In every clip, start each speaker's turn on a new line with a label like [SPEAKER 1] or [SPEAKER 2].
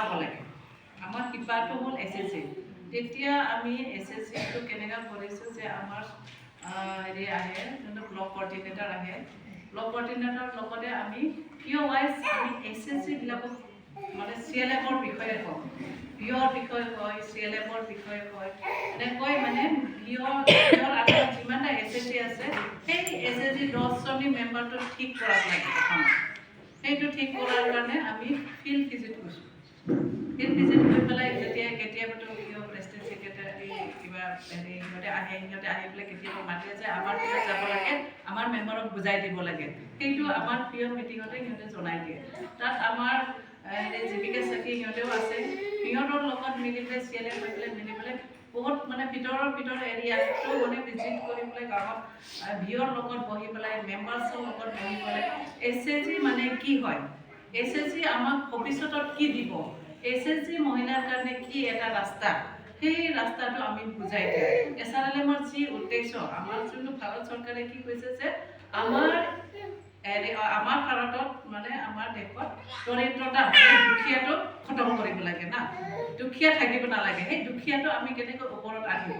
[SPEAKER 1] চাব লাগে আমাৰ কিবাটো হ'ল SSC তেতিয়া আমি SSCটো কেনেকৈ কৰিছোঁ যে আমাৰ হেৰি আহে যোনটো ব্লক কৰ্ডিনেটৰ আহে ব্লক কৰ্ডিনেটৰ লগতে আমি পিঅ' ৱাইজ আমি SSCবিলাকক মানে CLFৰ বিষয়ে কওঁ পিঅ'ৰ বিষয়ে কয় CLFৰ বিষয়ে কয় এনেকৈ মানে পিঅ'ৰ আধাৰত যিমানটা SSC আছে সেই SSC 10জনী মেম্বাৰটো ঠিক কৰাব লাগে সেইটো ঠিক কৰাৰ কাৰণে আমি ফিল্ড ভিজিট কৰিছোঁ ফিল্ড ভিজিট কৰি পেলাই যেতিয়া কেতিয়াবাতো প্ৰেচিডেণ্ট ছেক্ৰেটাৰী কিবা হেৰি সিহঁতে আহি পেলাই কেতিয়াবা মাতে যে আমাৰ পিঅ'ত যাব লাগে আমাৰ মেম্বাৰক বুজাই দিব লাগে সেইটো আমাৰ পিঅ' মিটিঙতে সিহঁতে জনাই দিয়ে তাত আমাৰ জীৱিকা চাকি সিহঁতেও আছে সিহঁতৰ লগত মিলি পেলাই CLF হৈ পেলাই মিলি পেলাই বহুত মানে ভিতৰৰ এৰিয়াটো মানে ভিজিট কৰি পেলাই গাঁৱত ভিঅ'ৰ লগত বহি পেলাই মেম্বাৰ্ছৰ লগত বহি পেলাই SSC মানে কি হয় SSC আমাক ভৱিষ্যতত কি দিব SSC মহিলাৰ কাৰণে কি এটা ৰাস্তা সেই ৰাস্তাটো আমি বুজাই দিওঁ SRLMৰ যি উদ্দেশ্য আমাৰ যোনটো ভাৰত চৰকাৰে কি কৈছে যে আমাৰ ভাৰতত মানে আমাৰ দেশত দৰিদ্ৰতা দুখীয়াটো খতম কৰিব লাগে না দুখীয়া থাকিব নালাগে সেই দুখীয়াটো আমি কেনেকৈ ওপৰত আনিব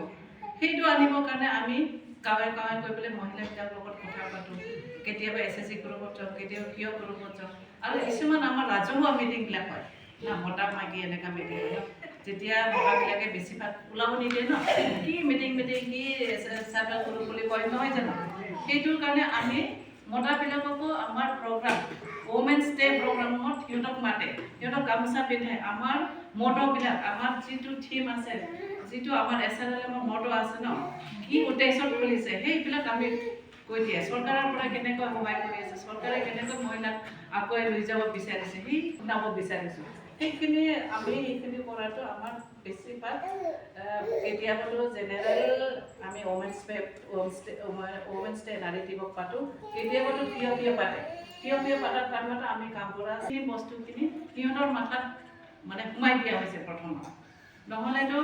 [SPEAKER 1] সেইটো আনিবৰ কাৰণে আমি গাঁৱে গাঁৱে গৈ পেলাই মহিলাবিলাকৰ লগত কথা পাতোঁ কেতিয়াবা SSC গ্ৰুপত যাওঁ কেতিয়াবা পিঅ' গ্ৰুপত যাওঁ আৰু কিছুমান আমাৰ ৰাজহুৱা মিটিংবিলাক হয় না মতা মাইকী এনেকুৱা মিটিং হয় যেতিয়া মতাবিলাকে বেছিভাগ ওলাব নিদিয়ে ন কি মিটিং কি চাৰ্ভে কৰোঁ বুলি কয় নহয় জানো সেইটোৰ কাৰণে আমি মতাবিলাককো আমাৰ প্ৰগ্ৰাম ওমেন্স ডে প্ৰগ্ৰামত সিহঁতক মাতে সিহঁতক গামোচা পিন্ধাই আমাৰ মটবিলাক আমাৰ যিটো থিম আছে যিটো আমাৰ SRLMৰ মট আছে ন কি উদ্দেশ্যত খুলিছে সেইবিলাক আমি কৈ দিয়ে চৰকাৰৰ পৰা কেনেকৈ সহায় কৰি আছে চৰকাৰে কেনেকৈ মহিলাক আগুৱাই লৈ যাব বিচাৰিছে সেই শুনাব বিচাৰিছোঁ সেইখিনি আমি এইখিনি কৰাটো আমাৰ বেছিভাগ কেতিয়াবাতো জেনেৰেল আমি ওমেন্স ডে নাৰী দিৱস পাতোঁ কেতিয়াবাতো পিঅ' পাতে পিঅ' পাতাৰ টাইমত আমি কাম কৰা সেই বস্তুখিনি সিহঁতৰ মাথাত মানে সোমাই দিয়া হৈছে প্ৰথমত নহ'লেতো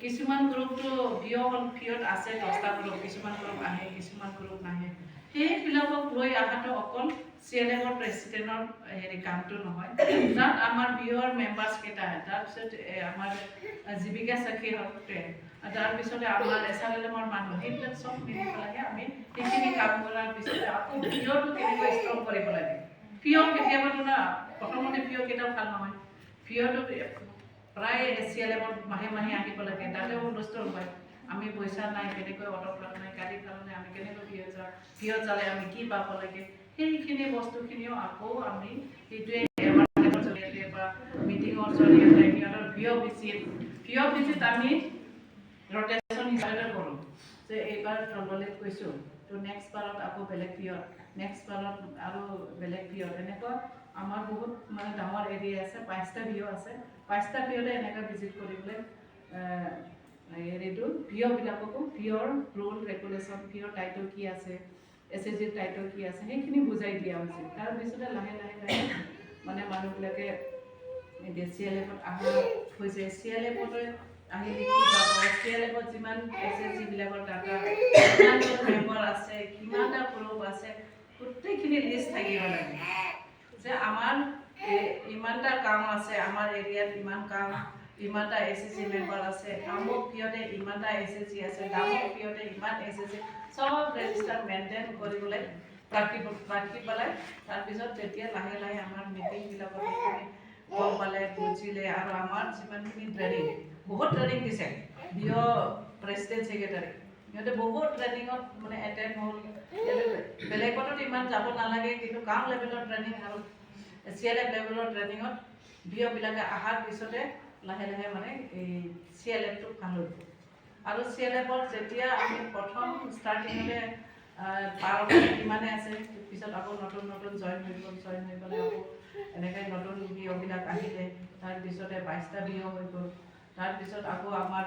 [SPEAKER 1] কিছুমান গ্ৰুপটো পিঅ'ত আছে 10টা গ্ৰুপ কিছুমান গ্ৰুপ আহে কিছুমান গ্ৰুপ নাহে সেইবিলাকক লৈ অহাটো অকল CLFৰ প্ৰেচিডেণ্টৰ হেৰি কামটো নহয় তাত আমাৰ পিঅ'ৰ মেম্বাৰ্ছ কেইটা আহে তাৰপিছত আমাৰ জীৱিকা চাখী হওঁতে তাৰপিছতে আমাৰ SRLMৰ মানুহ সেইবিলাক চব মিলি পেলাই আমি সেইখিনি কাম কৰাৰ পিছতে আকৌ পিঅ'টো কেনেকৈ ষ্ট্ৰং কৰিব লাগে পিঅ' কেতিয়াবাতো না প্ৰথমতে পিঅ' কেইটাও ভাল নহয় পিঅ'টো প্ৰায় CLFত মাহে আহিব লাগে তাতেও হুলস্থুল হয় আমি পইচা নাই কেনেকৈ অট'প্লান নাই গাড়ী ভাল নাই আমি কেনেকৈ পিঅ'ত যালে আমি কি পাব লাগে সেইখিনি বস্তুখিনিও আকৌ আমি সেইটোৱে এৱাৰনেছৰ জৰিয়তে বা মিটিঙৰ জৰিয়তে সিহঁতৰ পিঅ' ভিজিট আমি ৰটেশ্যন হিচাপে কৰোঁ যে এইবাৰ তললৈ কৈছোঁ তো নেক্সট বাৰত আকৌ বেলেগ পিঅ'ত নেক্সট বাৰত আৰু বেলেগ পিঅ'ত এনেকুৱা আমাৰ বহুত মানে ডাঙৰ এৰিয়া আছে 5টা পিঅ' আছে 5টা পিঅ'তে এনেকৈ ভিজিট কৰিবলৈ হেৰিটো পিঅ'বিলাককো পিঅ'ৰ ৰুল ৰেগুলেশ্যন পিঅ'ৰ টাইটল কি আছে SSCৰ টাইটল কি আছে সেইখিনি বুজাই দিয়া হৈছিল তাৰপিছতে লাহে মানে মানুহবিলাকে CLFত অহা হৈছে CLFত আহিলে কি পাব CLFত যিমান SSCবিলাকৰ ডাটা কিমানজন মেম্বাৰ আছে কিমানটা গ্ৰুপ আছে গোটেইখিনি লিষ্ট থাকিব লাগে যে আমাৰ ইমানটা কাম আছে আমাৰ এৰিয়াত ইমানটা SSC মেম্বাৰ আছে আমুক পিঅ'তে ইমানটা SSC আছে ডাঙৰ পিঅ'তে ইমান SSC চব ৰেজিষ্টাৰ মেইনটেইন কৰিবলৈ ৰাখি পেলাই তাৰপিছত তেতিয়া লাহে আমাৰ মিটিংবিলাকত সেইখিনি গম পালে বুজিলে আৰু আমাৰ যিমানখিনি ট্ৰেইনিং বহুত ট্ৰেইনিং দিছে প্ৰেচিডেণ্ট ছেক্ৰেটাৰী সিহঁতে বহুত ট্ৰেইনিঙত মানে এটেণ্ড হ'ল বেলেগতো ইমান যাব নালাগে কিন্তু গাঁও লেভেলৰ ট্ৰেইনিং আৰু CLF লেভেলৰ ট্ৰেইনিঙত বিলাকে অহাৰ পিছতে লাহে মানে এই CLFটো ভাল হ'ল আৰু CLFৰ যেতিয়া আমি প্ৰথম ষ্টাৰ্টিঙতে 12টা কিমানে আছে পিছত আকৌ নতুন জইন হৈ গ'লে আকৌ এনেকৈ নতুন বিলাক আহিলে তাৰপিছতে 22টা হৈ গ'ল তাৰপিছত আকৌ আমাৰ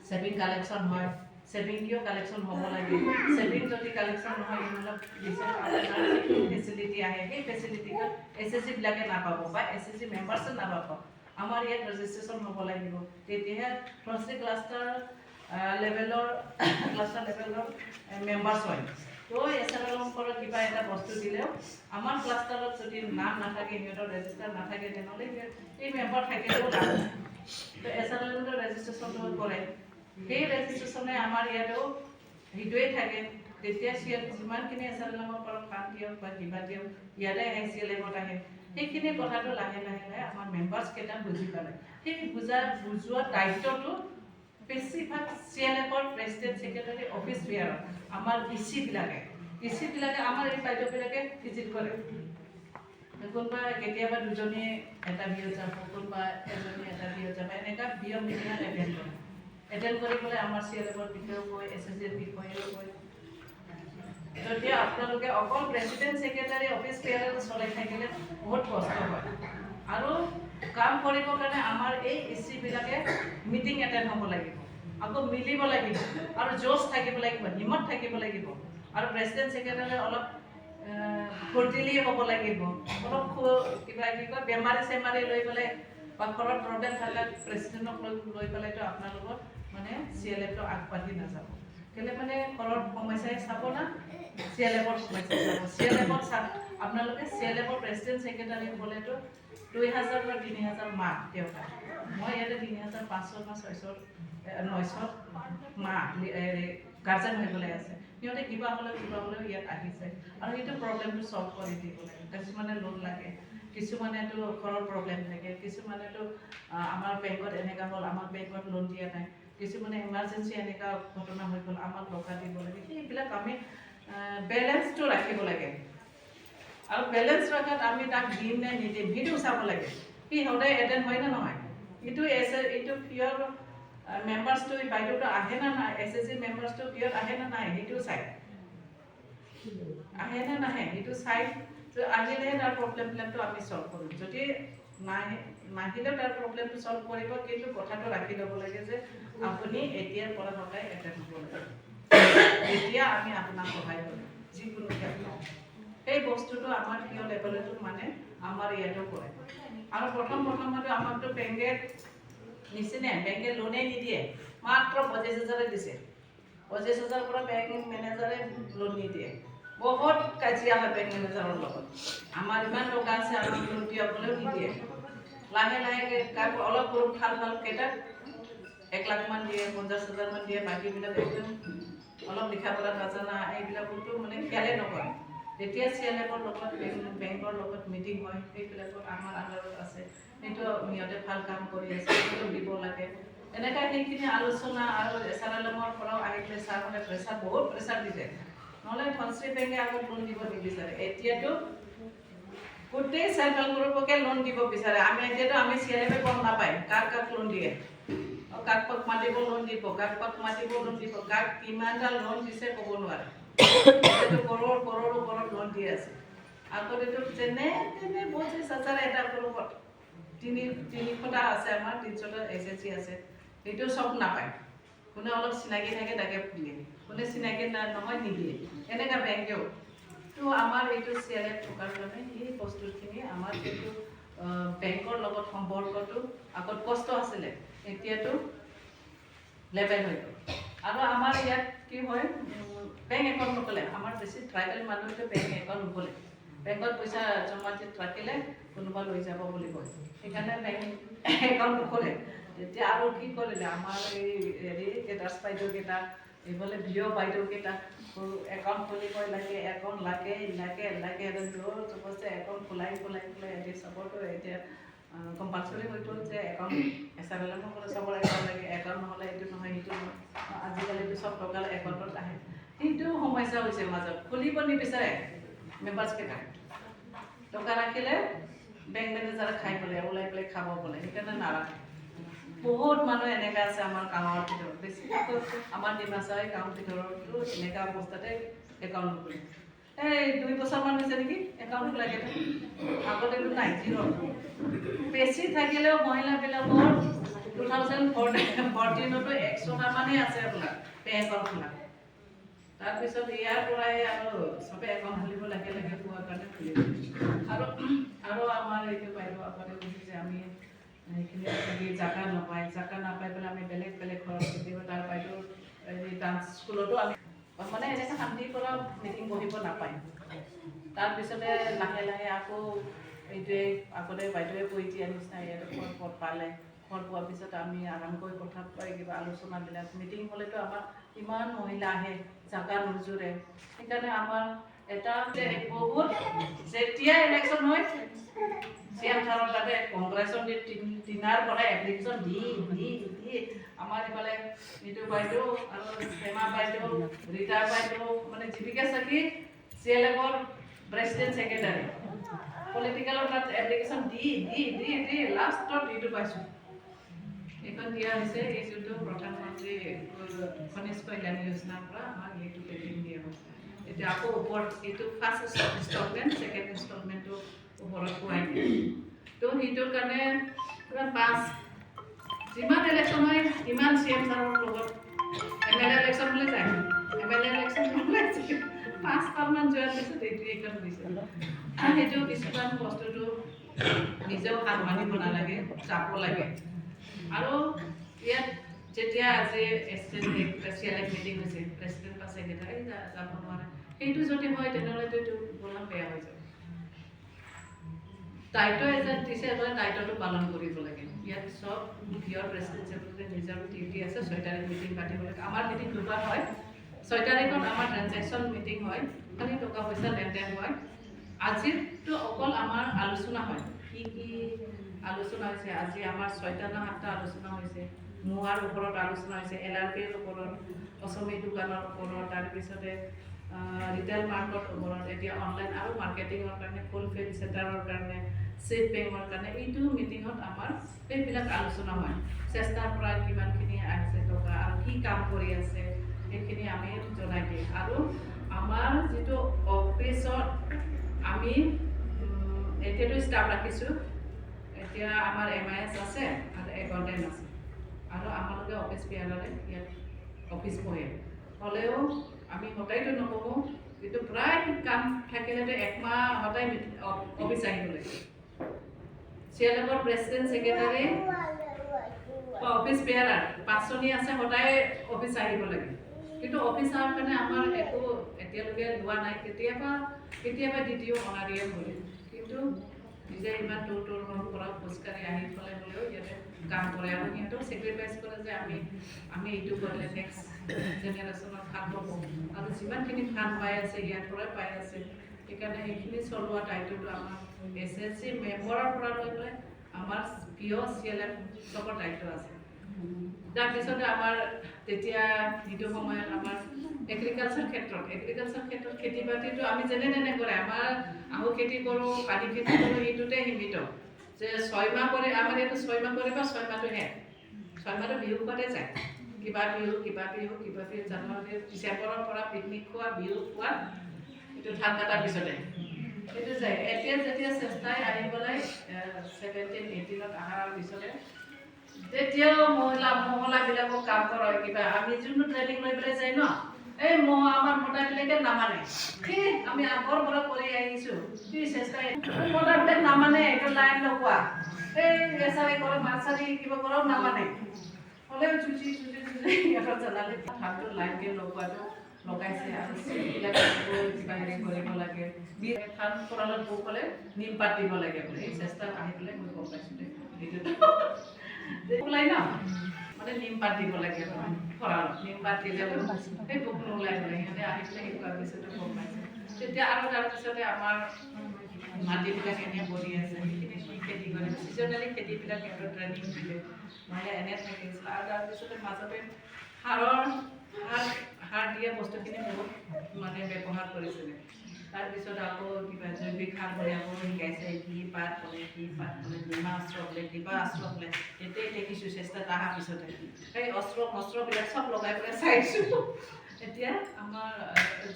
[SPEAKER 1] ছেভিং কালেকশ্যন হয় ছেভিং কালেকশ্যন হ'ব লাগে ছেভিং যদি কালেকশ্যন নহয় ইহঁতক ফেচিলিটি আহে সেই ফেচিলিটিটো SSCবিলাকে নাপাব বা SSC মেম্বাৰ্ছে নাপাব আমাৰ ইয়াত ৰেজিষ্ট্ৰেশ্যন হ'ব লাগিব তেতিয়াহে ক্লাষ্টাৰ লেভেলৰ মেম্বাৰ্ছ হয় তো SRLM পৰা কিবা এটা বস্তু দিলেও আমাৰ ক্লাষ্টাৰত যদি নাম নাথাকে সিহঁতৰ ৰেজিষ্টাৰ নাথাকে তেনেহ'লে এই মেম্বাৰ থাকিলেও লাভ নাই তো SRLMৰ ৰেজিষ্ট্ৰেশ্যনটো কৰে সেই ৰেজিষ্ট্ৰেশ্যনে আমাৰ ইয়াতেও সেইটোৱে থাকে তেতিয়া যিমানখিনি SRLMৰ পৰা ফাণ্ড দিয়ক বা কিবা দিয়ক ইয়াতে CLMত আহে সেইখিনি কথাটো লাহে লাহে আমাৰ মেম্বাৰ্ছকেইটা বুজি পালে সেই বুজোৱা দায়িত্বটো বেছিভাগ CLMৰ প্ৰেচিডেণ্ট ছেক্ৰেটাৰী অফিচ বিয়াৰত আমাৰ ইচিবিলাকে আমাৰ এই বাইদেউবিলাকে ভিজিট কৰে কোনোবা কেতিয়াবা দুজনী এটা বিয়ত যাব কোনোবা এজনী এটা বিয়ত যাব এনেকুৱা বিয় মিটিঙত এটেণ্ড কৰি পেলাই আমাৰ CLMৰ বিষয়েও কয় SSGৰ বিষয়েও কয় যদি আপোনালোকে অকল প্ৰেচিডেণ্ট ছেক্ৰেটাৰী অফিচ বিয়াৰত চলাই থাকিলে বহুত কষ্ট হয় আৰু কাম কৰিবৰ কাৰণে আমাৰ এই ইচিবিলাকে মিটিং এটেণ্ড হ'ব লাগিব আকৌ মিলিব লাগিব আৰু জোচ থাকিব লাগিব হিম্মত থাকিব লাগিব আৰু প্ৰেচিডেণ্ট ছেক্ৰেটাৰী অলপ ফৰ্টিলি হ'ব লাগিব অলপ কিবা কি কয় বেমাৰী লৈ পেলাই বা ঘৰত প্ৰব্লেম থকা প্ৰেচিডেণ্টক লৈ পেলাইতো আপোনালোকৰ মানে CLMটো আগবাঢ়ি নাযাব কেলে মানে ঘৰত সমস্যাই চাব না CLMৰ সমস্যা চাব আপোনালোকে CLMৰ প্ৰেচিডেণ্ট ছেক্ৰেটাৰী হ'লেতো 2000 বা 3000 মাহ দেউতা মই ইয়াতে 3500 বা 900 মাহ গাৰ্জেন হৈ পেলাই আছে সিহঁতে কিবা হ'লেও ইয়াত আহিছে আৰু সেইটো প্ৰব্লেমটো ছল্ভ কৰি দিব লাগে কিছুমানে লোন লাগে কিছুমানেতো ঘৰৰ প্ৰব্লেম থাকে কিছুমানেতো আমাৰ বেংকত এনেকুৱা হ'ল আমাৰ বেংকত লোন দিয়া নাই কিছুমানে ইমাৰ্জেঞ্চি এনেকুৱা ঘটনা হৈ গ'ল আমাক টকা দিব লাগে সেইবিলাক আমি বেলেঞ্চটো ৰাখিব লাগে আৰু বেলেঞ্চ ৰখাত আমি তাক দিম নে নিদিম সেইটো চাব লাগে সি সদায় এটেণ্ড হয় নে নহয় এইটো পিয়ৰ মেম্বাৰ্ছটো বাইদেউটো আহে না নাই SSG মেম্বাৰ্ছটো পিয়ৰ আহে না নাই সেইটো চাই আহে নে নাহে সেইটো চাই আহিলেহে তাৰ প্ৰব্লেমবিলাকটো আমি ছল্ভ কৰিম যদি নাহিলেও তাৰ প্ৰব্লেমটো ছল্ভ কৰিব কিন্তু কথাটো ৰাখি ল'ব লাগে যে আপুনি এতিয়াৰ পৰা সদায় এটেণ্ড হ'ব লাগে এতিয়া আমি আপোনাক সহায় কৰিম যিকোনো ক্ষেত্ৰত সেই বস্তুটো আমাৰ কিয় লেভেলতো মানে আমাৰ ইয়াতো কৰে আৰু প্ৰথমতে আমাকতো বেংকে নিচিনে বেংকে লোনেই নিদিয়ে মাত্ৰ 25,000 দিছে 25,000 পৰা বেংক মেনেজাৰে লোন নিদিয়ে বহুত কাজিয়া হয় বেংক মেনেজাৰৰ লগত আমাৰ ইমান টকা আছে আমাক লোন দিয়াবলৈও নিদিয়ে লাহে কাক অলপ ভাল কেইটা 1 লাখ মান দিয়ে 50,000 মান দিয়ে বাকীবিলাক একদম অলপ লিখা পঢ়া নাজানা এইবিলাকতো মানে খেলে নকৰে যেতিয়া CLMৰ লগত বেংকৰ লগত মিটিং হয় সেইবিলাকত আমাৰ আণ্ডাৰত আছে সেইটো সিহঁতে ভাল কাম কৰি আছে সেইটো দিব লাগে এনেকৈ সেইখিনি আলোচনা আৰু SRLMৰ পৰাও আহিলে ছাৰহঁতে বহুত প্ৰেছাৰ দিছে নহ'লে ধনশ্ৰী বেংকে আগত লোন দিব নিবিচাৰে এতিয়াতো গোটেই চেল্ফ হেল্প গ্ৰুপকে লোন দিব বিচাৰে আমি CLMে গম নাপায় কাক লোন দিয়ে কাক মাতিব লোন দিব কাক কিমানটা লোন দিছে ক'ব নোৱাৰে কৰোৰ লোন দি আছে আগতেতো তেনে 25,000 এটা গ্ৰুপত 300টা আছে আমাৰ 300টা SSG আছে সেইটো চব নাপায় কোনে অলপ চিনাকি থাকে তাকে দিয়ে কোনে চিনাকি নহয় নিদিয়ে এনেকুৱা বেংকেও তো আমাৰ এইটো CLM থকাৰ কাৰণে এই বস্তুখিনি আমাৰ কিন্তু বেংকৰ লগত সম্পৰ্কটো আগত কষ্ট আছিলে এতিয়াতো লেভেল হৈ গ'ল আৰু আমাৰ ইয়াত কি হয় বেংক একাউণ্ট নকলে আমাৰ বেছি ট্ৰাইবেল মানুহটো বেংক একাউণ্ট নকলে বেংকত পইচা জমা ৰাখিলে কোনোবা লৈ যাব বুলি কয় সেইকাৰণে বেংক একাউণ্ট নকলে তেতিয়া আৰু কি কৰিলে আমাৰ এই কেইটা বাইদেউকেইটা এইফালে বাইদেউকেইটা একাউণ্ট খুলিব লাগে একাউণ্ট লাগে জবৰদস্তি একাউণ্ট খোলাই এতিয়া চবৰতো এতিয়া কম্পালচৰি হৈ গ'ল যে একাউণ্ট SRLMৰ পৰা চবৰ একাউণ্ট লাগে একাউণ্ট নহ'লে এইটো নহয় সেইটো নহয় আজিকালিতো চব টকা একাউণ্টত আহে কিন্তু সমস্যা হৈছে মাজত খুলিব নিবিচাৰে মেম্বাৰ্ছকেইটাই টকা ৰাখিলে বেংক মেনেজাৰে খাই পেলাই ওলাই পেলাই খাব বোলে সেইকাৰণে নাৰাখে বহুত মানুহ এনেকুৱা আছে আমাৰ গাঁৱৰ ভিতৰত বেছিভাগ আমাৰ ডিমাচাৰী গাঁৱৰ ভিতৰতো এনেকুৱা অৱস্থাতে একাউণ্ট নুখুলে এই 2 বছৰমান হৈছে নেকি একাউণ্ট খোলাকৈ আগতেতো নাই বেছি থাকিলেও মহিলাবিলাকৰ 2014তো 100টামানহে আছে আপোনাৰ একাউণ্ট খোলা তাৰপিছত ইয়াৰ পৰাই আৰু চবে একাউণ্ট খুলিব লাগে পোৱাৰ কাৰণে খুলিব আৰু আমাৰ এইটো বাইদেউ আগতে কৈছে যে আমি সেইখিনি জাগা নাপাই পেলাই আমি বেলেগ ঘৰত কেতিয়াবা তাৰ বাইদেউ ডান্স স্কুলতো আমি মানে এনেকৈ শান্তিৰ পৰা মিটিং বহিব নাপায়। তাৰপিছতে লাহে লাহে আকৌ এইটোৱে আগতে বাইদেৱে কৈ দিয়া নিচিনা ইয়াতে ঘৰ পালে। ঘৰ পোৱাৰ পিছত আমি আৰামকৈ কথা পাই কিবা আলোচনাবিলাক মিটিং হ'লেতো আমাৰ ইমান মহিলা আহে, জাগা নোজোৰে। সেইকাৰণে আমাৰ এটা বহুত যেতিয়া ইলেকশ্যন হয় চিএম ছাৰৰ তাতে কংগ্ৰেছৰ দিনাৰ পৰা এপ্লিকেশ্যন দি আমাৰ ইফালে নিতু বাইদেউ আৰু হেমা বাইদেউ, ৰীতা বাইদেউ, মানে জীৱিকা চাকি CLF-ৰ প্ৰেচিডেণ্ট ছেক্ৰেটাৰী পলিটিকেলৰ তাত এপ্লিকেশ্যন দি লাষ্টত এইটো পাইছোঁ। এইখন দিয়া হৈছে এই যোনটো প্ৰধানমন্ত্ৰী খনিজ কল্যাণ যোজনাৰ পৰা আমাক এইটো পেকিং দিয়া হৈছে। এতিয়া আকৌ ওপৰত এইটো ফাৰ্ষ্ট ইনষ্টলমেণ্ট, ছেকেণ্ড ইনষ্টলমেণ্টটো ওপৰত পোৱাই দিয়ে। তো সেইটোৰ কাৰণে যিমান ইলেকশ্যন হয় ইমান CM ছাৰৰ লগত MLA ইলেকশ্যন হ'লে যায়। MLA ইলেকশ্যন হ'লে 5বাৰমান যোৱাৰ পিছত এইখন হৈছে। সেইটো কিছুমান বস্তুটো নিজেও হাত মানিব নালাগে, যাব লাগে। আৰু ইয়াত যেতিয়া আজি CLF মিটিং হৈছে, প্ৰেচিডেণ্ট বা ছেক্ৰেটাৰী যাব নোৱাৰে, সেইটো যদি হয় তেনেহ'লেতো এইটো বনাম বেয়া হৈ যাব। দায়িত্ব এজন দিছে, এজনে দায়িত্বটো পালন কৰিব লাগে। ইয়াত চব মুখিয়াৰ প্ৰেচিডেণ্ট ছেক্ৰেটাৰী নিজৰ ডিউটি আছে। 6 তাৰিখ মিটিং পাতিব লাগে। আমাৰ মিটিং দুবাৰ হয়। 6 তাৰিখত আমাৰ ট্ৰেনজেকশ্যন মিটিং হয়, খালি টকা পইচা লেনদেন হয়। আজিতো অকল আমাৰ আলোচনা হয়, কি আলোচনা হৈছে। আজি আমাৰ 6টা না 7টা আলোচনা হৈছে। মুৱাৰ ওপৰত আলোচনা হৈছে, LRPৰ ওপৰত, অসমী দোকানৰ ওপৰত, তাৰপিছতে ৰিটেইল মাৰ্কেটৰ ওপৰত, এতিয়া অনলাইন আৰু মাৰ্কেটিঙৰ কাৰণে, ফুলফিল চেণ্টাৰৰ কাৰণে, চিপ বেংকৰ কাৰণে এইটো মিটিঙত আমাৰ সেইবিলাক আলোচনা হয়। চেষ্টাৰ পৰা কিমানখিনি আহিছে টকা আৰু কি কাম কৰি আছে সেইখিনি আমি জনাই দিওঁ। আৰু আমাৰ যিটো অফিচত আমি এতিয়াতো ষ্টাফ ৰাখিছোঁ। এতিয়া আমাৰ MIS আছে আৰু একাউণ্টেণ্ট আছে আৰু আমালোকে অফিচ বিয়াৰৰে ইয়াত অফিচ বহে। হ'লেও আমি সদায়তো নকওঁ, কিন্তু প্ৰায় কাম থাকিলেতো 1 মাহ সদায় অফিচ আহিব লাগে। CLF-ৰ প্ৰেচিডেণ্ট ছেক্ৰেটাৰী অফিচ বেয়াৰাৰ 5 জনী আছে, সদায় অফিচ আহিব লাগে। কিন্তু অফিচাৰ কাৰণে আমাৰ একো এতিয়ালৈকে লোৱা নাই। কেতিয়াবা DTO অনাৰিয়াম কৰে, কিন্তু নিজে ইমান দূৰৰ পৰা খোজকাঢ়ি আহি পেলাই হ'লেও ইয়াতে কাম কৰে আৰু সিহঁতেও চেক্ৰিফাইচ কৰে যে আমি এইটো কৰিলে নেক্সট জেনেৰেশ্যনত ভাল হ'ব। আৰু যিমানখিনি ফাণ্ড পাই আছে ইয়াৰ পৰাই পাই আছে, সেইকাৰণে সেইখিনি চলোৱা দায়িত্বটো আমাৰ SSC মেম্বাৰৰ পৰা লৈ পেলাই আমাৰ PO CLF চবৰ দায়িত্ব আছে। তাৰপিছতে আমাৰ তেতিয়া যিটো সময়ত আমাৰ এগ্ৰিকালচাৰ ক্ষেত্ৰত খেতি বাতিটো আমি যেনে কৰে, আমাৰ আহু খেতি কৰোঁ, পানী খেতি কৰোঁ, এইটোতে সীমিত যে 6 মাহ কৰে। আমাৰ ইয়াতে 6 মাহ কৰে বা 6 মাহটো শেষ। 6 মাহটো বিহু খোৱাতে যায়। কিবা বিহু জানুৱাৰী ডিচেম্বৰৰ পৰা পিকনিক খোৱা, বিহু খোৱা, এইটো ধান কটাৰ পিছতে সেইটো যায়। এতিয়া যেতিয়া চেষ্টাই আহি পেলাই 17-18ত অহাৰ পিছতে তেতিয়াও মহিলাবিলাকক কাম কৰা কিবা আমি যোনটো ট্ৰেইনিং লৈ পেলাই যায় ন, এই আমাৰ মতাবিলাকে নামানে। আমি আগৰ পৰা কৰি আহিছোঁ, চেষ্টাই মতাবিলাক নামানে। এইটো লাইন লগোৱা, এই এচাৰি কৰা, মাছাৰি কিবা কৰাও নামানে। হ'লেও চুচি সিহঁতৰ জনালে ধানটো লাইন দিয়ে লগোৱাটো লগাইছে। আৰু চিবিলাক কিবা হেৰি কৰিব লাগে, ধান ভঁৰালত বৈ পেলাই নিম পাত দিব লাগে বোলে। এই চেষ্টাত আহি পেলাই মই গম পাইছোঁ ওলাই ন, মানে নিম পাত দিব লাগে ভঁৰালত। নিম পাত দিলে সেই পোক নোলাই বোলে। সিহঁতে আহি পেলাই সেই কৰাৰ পিছতে গম পাইছে। তেতিয়া আৰু তাৰপিছতে আমাৰ মাটিবিলাক এনে বনি আছে, সেইখিনি খেতি কৰে। ছিজনেলি খেতিবিলাক সিহঁতৰ ট্ৰেইনিং দিলে, নহ'লে এনে থাকিছিল। আৰু তাৰপিছতে মাজতে সাৰ দিয়া বস্তুখিনি বহুত মানে ব্যৱহাৰ কৰিছিলে। তাৰপিছত আকৌ কিবা জৈৱিক সাৰ বুলি আকৌ শিকাইছে, কি পাত বোলে, ডিমা অস্ত্ৰ বোলে, কিবা অস্ত্ৰ বোলে। তেতিয়াই দেখিছোঁ চেষ্টাত অহাৰ পিছতে সেই অস্ত্ৰবিলাক চব লগাই পেলাই চাইছোঁ। এতিয়া আমাৰ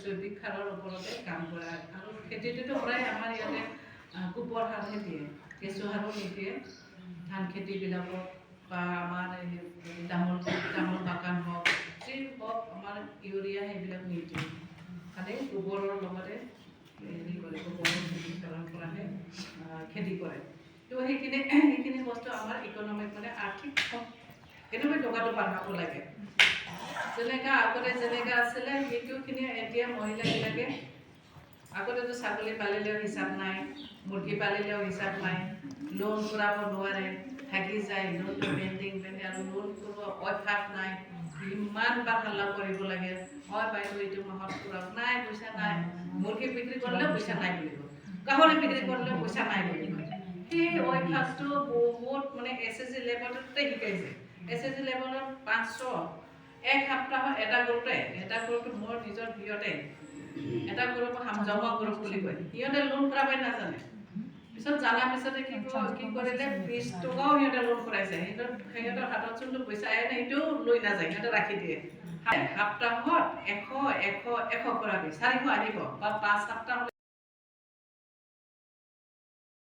[SPEAKER 1] জৈৱিক সাৰৰ ওপৰতে কাম কৰা। আৰু খেতিটোতো প্ৰায় আমাৰ ইয়াতে গোবৰ সাৰহে দিয়ে, কেঁচু সাৰো নিদিয়ে। ধান খেতিবিলাকত বা আমাৰ তামোল বাগান হওক, যি হওক, আমাৰ ইউৰিয়া সেইবিলাক নিদিয়ে। খালি গোবৰৰ লগতে হেৰি কৰে, গোবৰৰ পৰাহে খেতি কৰে। তো সেইখিনি বস্তু আমাৰ ইকনমিক মানে আৰ্থিক কেনেকৈ টকাটো বঢ়াব লাগে। যেনেকা আগতে যেনেকা আছিলে সেইটোখিনি এতিয়া মহিলাবিলাকে আগতেতো ছাগলী পালিলেও হিচাপ নাই, মুৰ্গী পালিলেও হিচাপ নাই, লোন ঘূৰাব নোৱাৰে, থাকি যায়, লোনটো পেণ্ডিং আৰু লোন কৰিব অভ্যাস নাই, ইমান বাৰ হাল্লা কৰিব লাগে, হয় বাইদেউ এইটো মাহত ঘূৰাওক, নাই পইচা নাই, মুৰ্গী বিক্ৰী কৰিলেও পইচা নাই বুলি কয়, গাহৰি বিক্ৰী কৰিলেও পইচা নাই বুলি কয়। সেই অভ্যাসটো বহুত মানে SSG লেভেলতে শিকাইছে। SSG লেভেলত 500 এক সপ্তাহত এটা গ্ৰুপটো মোৰ নিজৰ ভিৰতে এটা গ্ৰুপ জমা গ্ৰুপ বুলি কয়, সিহঁতে লোন কৰাবই নাজানে। পিছত জানাৰ পিছতে কি কৰিলে 20 টকাও সিহঁতে লোন কৰাইছে, সিহঁতৰ হাতত যোনটো পইচা আহে সেইটোও লৈ নাযায়, সিহঁতে ৰাখি দিয়ে। সপ্তাহত 100 কৰাবি, 400 আহিব বা 5 সপ্তাহ